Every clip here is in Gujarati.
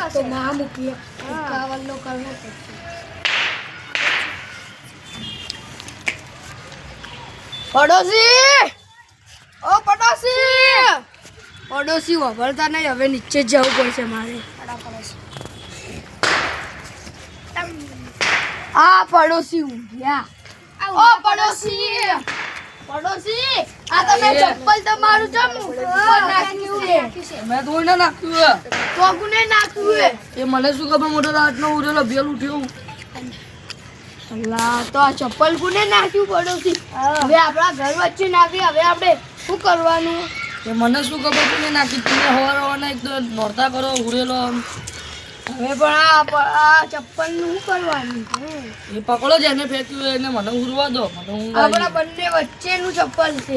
तो ना मुकिए कावल लो करना પડોશી ઓ પડોશી વગરતા નહીં હવે નીચે જવું પડશે મારે આ પડોશી ઊંઘ્યા ઓ પડોશી આ તમે ચપ્પલ તમારું જમ નાખ્યું છે મેં તો ના નાખ્યું તો કોને નાખ્યું એ મને શું ખબર મોટો રાતનો ઉઠેલો બેલ ઉઠ્યો અલ્લા તો આ ચપ્પલ કોને નાખ્યું પડોશી હવે આપણા ઘર વચ્ચે નાખી હવે આપણે શું કરવાનું એ મને શું ખબર કોને નાખી તમે હવારવાના એક તો નોરતા કરો ઉડેલો હવે પણ આ ચપ્પલ નું શું કરવાનું એ પકડો જેને ફેંક્યું એને મને ઉડવા દો મને ઊંઘ આપણા બંને વચ્ચેનું ચપ્પલ છે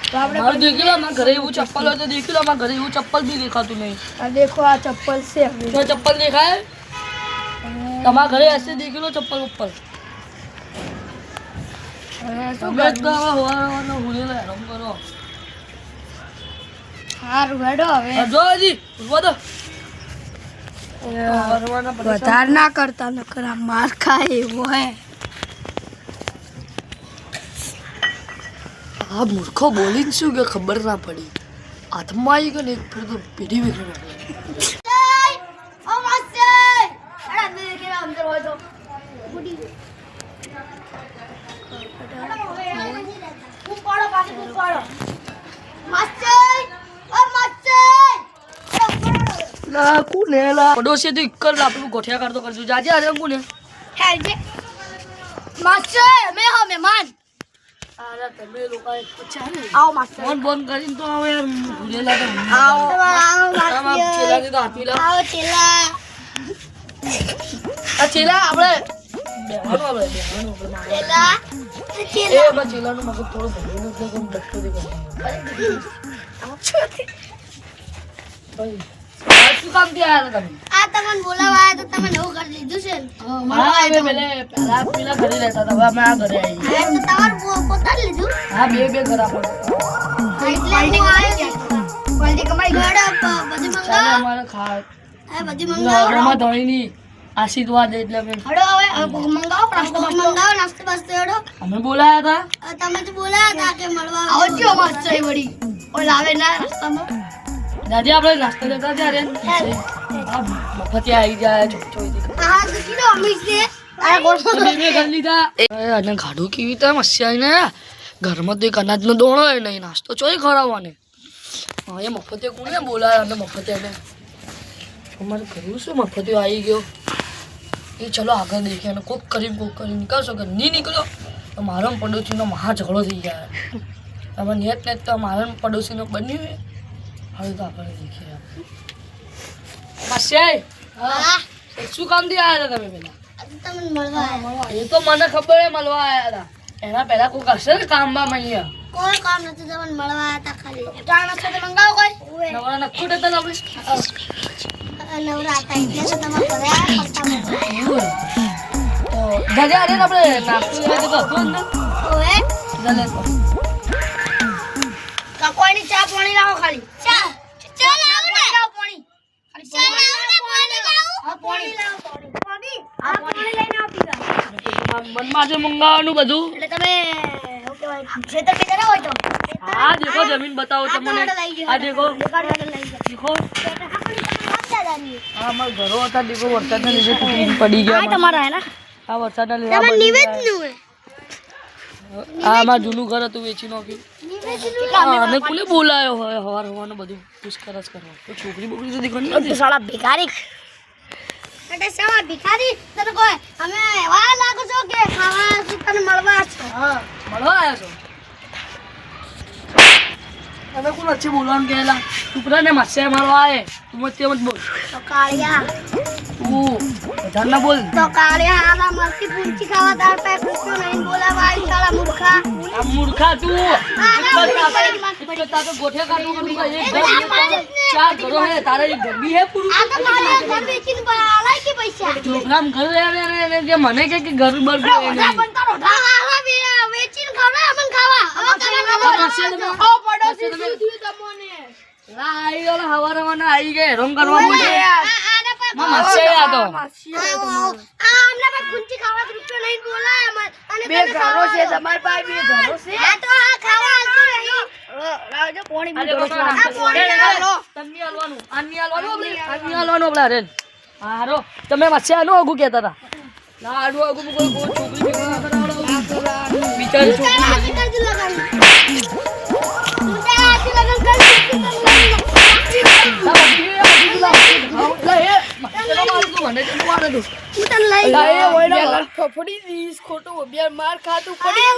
તો આપણે મારું દેખી લો મારા ઘરે એવું ચપ્પલ હોય તો દેખી લો મારા ઘરે એવું ચપ્પલ બી દેખાતું નહીં આ દેખો આ ચપ્પલ છે હવે તો ચપ્પલ દેખાય તમારા ઘરે હશે દેખી લો ચપ્પલ ઉપર શું તમે તો હવારવાનો ઉડેલો હેરાન કરો સારું હેડો હવે જો હજી ઉડવા દો હવારવાના પૈસા વધાર ના કરતા નકર આ માર ખાય એવો હે આ મૂર્ખો બોલીને શું કે ખબર ના પડી હાથમાં આવી ગયો ને એક ફેર તો પેઢી વેખી પડોશી તો એક આપણું ગોઠિયા કાઢતો કરજો જાજે આજે કોને મહેમાન તમે લોકો આવો માસ્ટર ફોન બંધ કરીને તો હવે ભૂલેલા તો આવો છેલ્લાથી તો આપી લો આવો ચેલા આ છેલ્લા આપણે બેહવાનું ચેલા એ બસ છેલ્લાનું મગજ થોડું ભરેલું છે કેમ ડક્ટો શું કામ થી આવ્યા તમે આ તમને બોલાવા આવ્યા તો તમે નવું કરી લીધું છે હા અમે પેલા ઘરે રહેતા હતા હવે અમે આ ઘરે આવી તો તમારું પોતાનું લીધું હા બે ઘર આપણે બધી મંગાવો અમારે ખા બધી મંગાવો આમાં ધણીની આશીર્વાદ એટલે અમે હડો હવે મંગાવો નાસ્તો બાસ્તો હડો અમે બોલાયા હતા તમે તો બોલાયા હતા કે મળવા આવો છો મસ્ત છે વળી ઓ લાવે ના રસ્તામાં દાદી આપણે નાસ્તો લેતા ત્યારે મફતી આવી જાય ચોઈ હા તો કીધો અમીર છે આ ગોળો બે ઘર લીધા અને ગાડું કેવી રીતે મસ્યા ને ઘરમાં તો એક અનાજનો દોણો હોય નહીં નાસ્તો ચોઈ ખરાવવાને હા એ મફતે કોને બોલાયા અને મફતે એને અમારે કર્યું શું મફતે આવી ગયો એ ચલો આગળ દેખીએ અને કોક કરી નીકળશો કે નહીં નીકળ્યો તો મારા પડોશીનો મહા ઝઘડો થઈ જાય તમે નેટ તો મારા પડોશીનો બન્યું હવે તો આપણે દેખીએ હા શું કામથી આવ્યા હતા તમે પેલા તમને મળવા એ તો મને ખબર હે મળવા આવ્યા હતા એના પહેલા કોઈ હશે ને કામમાં અહીંયા કોઈ કામ નથી તમને મળવા આવ્યા હતા ખાલી ચાણા સાથે મંગાવો કોઈ નવરા નખુટ હતા તમે નવરા હતા એટલે તો તમે કર્યા પત્તા તો જજા અરે આપણે નાસ્તો લેવા તો હતું અંદર ઓએ જલે તો કોઈની ચા પાણી લાવો ખાલી ચા લાવો ને પાણી ચા લાવો ને પાણી લાવો હા પાણી લાવો પાણી આ પાણી લઈને આવો પીવા મનમાં છે મંગાવવાનું બધું એટલે તમે શું કહેવાય ખેતર પે જરા હોય તો હા દેખો જમીન બતાવો તમને આ દેખો દેખો હા મારા ઘરો હતા દેખો વરસાદના લીધે તૂટીને પડી ગયા તમારા હે ને આ વરસાદના લીધે તમે નિવેદનું હે આ મારું જૂનું ઘર હતું વેચી નાખ્યું અને કોને બોલાયો હવે હવાર હવાનું બધું પુષ્કરસ કરવા તો છોકરી બોકરી તો દીકરો નથી સાલા ભિખારી એટલે સાલા ભિખારી તને કોઈ અમે એવા લાગો છો કે ખાવા તને મળવા છો હા મળવા આવ્યા છો તમે કોણ વચ્ચે બોલવાનું કહેલા છોકરા ને માસે મારવા આવે તું મત તેમ જ બોલ તો કાળિયા તું વધારે ના બોલ તો કાળિયા આલા મસ્તી પૂંચી ખાવા તાર પે પૂછ્યો નહીં બોલાવા આવી સાલા મૂર્ખા આ મૂર્ખા તું તો ગોઠે કાઢું કરું એક ઘર ચાર ઘરો હે તારે એક ઘર બી હે પૂરું આ તો મારે ઘર વેચીને આલાય કે પૈસા છોકરામ ઘર અને કે મને કે ઘર બર રોઢા પણ તારો રોઢા વેચીને ખાવા અમન ખાવા હવે તમે ઓ પડોશી શું થયું તમને આઈ ગયો હવારવાના આઈ ગયા હેરાન કરવા માટે આને પર મસ્સે આ તો અમને પર કુંચી ખાવા રૂપિયો નહીં બોલાય અને બે ઘરો છે તમારી પાસે બે ઘરો છે આ તો આ ખાવા આલતો નહીં રાજો પાણી અરે પીધો બાપા, છે. તમને હાલવાનું આની હાલવાનું આપણે રેન હારો તમે મસ્સે આનો આગુ કહેતા હતા લાડુ આગુ કોઈ છોકરી ભેગા ના કરાવડો બિચારી છોકરી આથી કરજો લગન મુંડા આથી લગન કર ફફડી દીસ ખોટું અભિયાન માર ખાતું પડી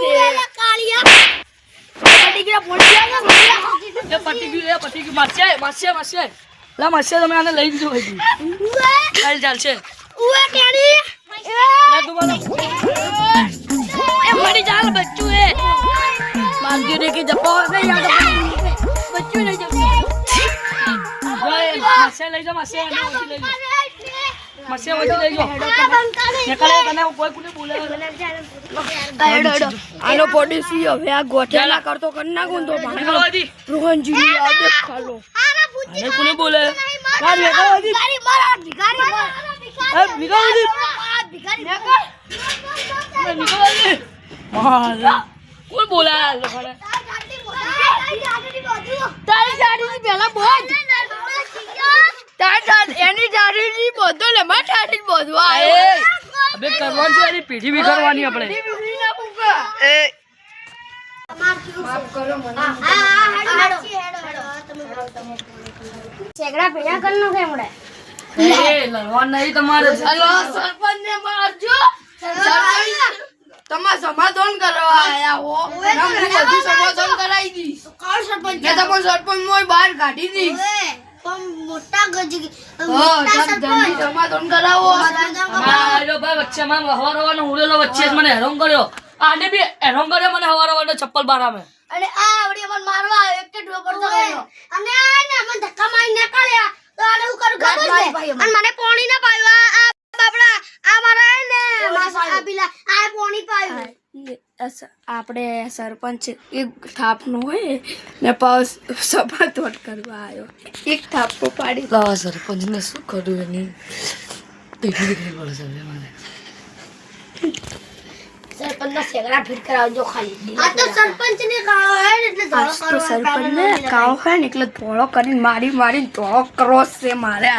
દે પટી ગયું માસ્ય તમે આને લઈ દીધું ભાઈ ચાલશે મરી જાલ બચ્ચું એ મારજો રે કે જપો નહીં આ બચ્ચું નહીં જપો માસ્ય લઈ જાઓ માસ્ય લઈ જાઓ નીકળે તને કોઈ કોને બોલાવે આનો પોડિસી હવે આ ગોઠેલા કરતો કરી નાખું તો નીકળવાથી રોહનજી યાદ ખાલો આને કોને બોલે કોણ બોલાય લોકોને તારી દાઢી પેલા બોલ એની દાઢી બધો લે માર દાઢી બધો અબે કરવાનું છે એની પેઢી બી કરવાની આપણે છેગડા ભેગા કરી નો કે મોડે લડવાનું નહીં તમારે સરપંચ ને મારજો તમાર સમાધાન કરવા આયા હો હું બધું સમાધાન કરાવી દઈશ કોણ સરપંચ મેં તમને સરપંચ મોય બહાર કાઢી દઈશ પણ મોટા ગજી હા જલ્દી સમાધાન કરાવો મારો ભાઈ વચ્ચે માં હવારવાનો ઉડેલો વચ્ચે જ મને હેરાન કર્યો આને બી હેરાન કર્યો મને હવારવાનો ચપ્પલ બારામે અને આ આવડી મને મારવા આવ્યો એક ઢો પડતો ગયો અને આને મને ધક્કા મારી નીકળ્યા તો આને હું કરું ખબર છે અને મને પાણી ના પાયું આ બાપડા આ મારા ને આ પેલા આ પાણી પાયું આપણે સરપંચ એક થાપનો હોય ને પાસ સમાધાન કરવા આવ્યો એક થાપો પાડી લાવા સરપંચને શું કર્યું એની પેઢી દીકરી પડે છે હવે મારે સરપંચ ના સેગડા ફિટ કરાવજો ખાલી આ તો સરપંચ ને કાળો હે ને એટલે ધોળો તો સરપંચ ને કાવ હોય ને એટલે ધોળો કરીને મારી ધોળો ક્રોસ છે મારે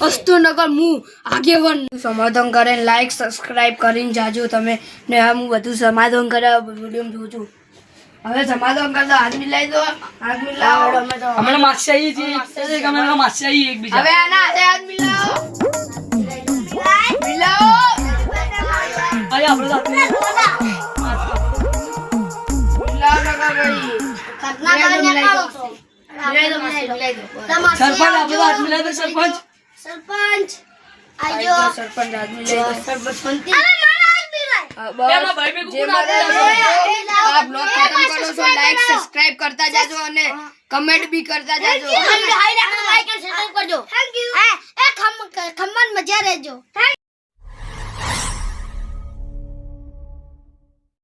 વસ્તુ નગર હું આગેવન સમાધાન કરે લાઈક સબસ્ક્રાઇબ કરીને જાજો તમે ને આ હું બધું સમાધાન કરે વિડીયો જોઉં છું હવે સમાધાન કરતો હાથ મિલાઈ દો હાથ મિલાવો અમે માસ્યાઈ છીએ અમે માસ્યાઈ એકબીજા હવે આના હાથે હાથ મિલાવો મિલાવો અરે આપણે તો મિલાવો નકા ભાઈ સરપંચ આપણે તો હાથ મિલાય તો સરપંચ સરપંચ આજો સરપંચ હાથ મિલાઈ દો સરપંચ એમાં ભાઈ ભેગું કોણ હાથ આ બ્લોગ ખતમ કરો છો લાઈક સબસ્ક્રાઇબ કરતા જાજો અને કમેન્ટ બી કરતા જાજો લાઈક અને સબસ્ક્રાઇબ કરજો થેન્ક યુ એ ખમન મજા રહેજો